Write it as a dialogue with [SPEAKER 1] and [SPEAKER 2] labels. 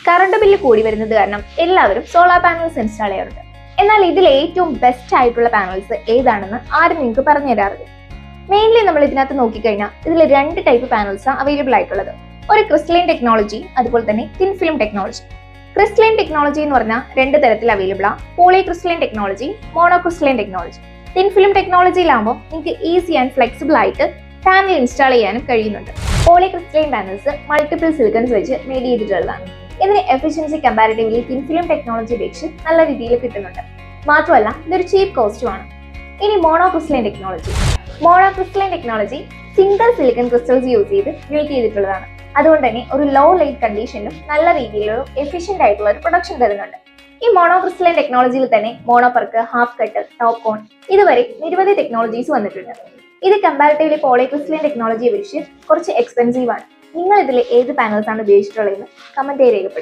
[SPEAKER 1] Current bill കൂടി വരുന്നത് കാരണം എല്ലാവരും സോളാർ പാനൽസ് ഇൻസ്റ്റാൾ ചെയ്യാറുണ്ട്. എന്നാൽ ഇതിൽ ഏറ്റവും ബെസ്റ്റ് ആയിട്ടുള്ള പാനൽസ് ഏതാണെന്ന് ആരും നിങ്ങൾക്ക് പറഞ്ഞു തരാറില്ല. മെയിൻലി നമ്മൾ ഇതിനകത്ത് നോക്കിക്കഴിഞ്ഞാൽ ഇതിൽ 2 ടൈപ്പ് പാനൽസ് അവൈലബിൾ ആയിട്ടുള്ളത്. ഒരു ക്രിസ്റ്റലൈൻ ടെക്നോളജി, അതുപോലെ തന്നെ thin film technology. Crystalline technology എന്ന് പറഞ്ഞാൽ 2 തരത്തിൽ അവൈലബിൾ ആണ്. Polycrystalline technology, monocrystalline technology. Thin film ടെക്നോളജിയിലാകുമ്പോൾ നിങ്ങൾക്ക് ഈസി ആൻഡ് ഫ്ലെക്സിബിൾ ആയിട്ട് പാനൽ ഇൻസ്റ്റാൾ ചെയ്യാനും കഴിയുന്നുണ്ട്. Polycrystalline panels multiple silicons വെച്ച് മെയ്ഡ് ചെയ്തിട്ടുള്ളതാണ്. ഇതിന് efficiency comparatively thin film technology വെച്ച് നല്ല രീതിയിൽ കിട്ടുന്നുണ്ട്. മാത്രമല്ല ഇതൊരു ചീപ്പ് കോസ്റ്റുമാണ്. ഇനി monocrystalline technology. Monocrystalline technology single silicon crystals use ചെയ്ത് ബിൽഡ് ചെയ്തിട്ടുള്ളതാണ്. അതുകൊണ്ട് തന്നെ ഒരു ലോ ലൈറ്റ് കണ്ടീഷനിലും നല്ല രീതിയിലൊരു എഫിഷ്യന്റ് ആയിട്ടുള്ള ഒരു പ്രൊഡക്ഷൻ തരുന്നുണ്ട്. ഈ മോണോ ക്രിസ്റ്റലൈൻ ടെക്നോളജിയിൽ തന്നെ മോണോ പർക്ക്, ഹാഫ് കട്ട്, ടോപ്പ് കോൺ ഇതുവരെ നിരവധി ടെക്നോളജീസ് വന്നിട്ടുണ്ട്. ഇത് കമ്പാരിറ്റീവ്ലി പോളി ക്രിസ്റ്റലൈൻ ടെക്നോളജിയെ അപേക്ഷിച്ച് കുറച്ച് എക്സ്പെൻസീവ് ആണ്. നിങ്ങൾ ഇതിൽ ഏത് പാനൽസ് ആണ് ഉപയോഗിച്ചിട്ടുള്ളതെന്ന് കമന്റ് രേഖപ്പെടുത്തുക.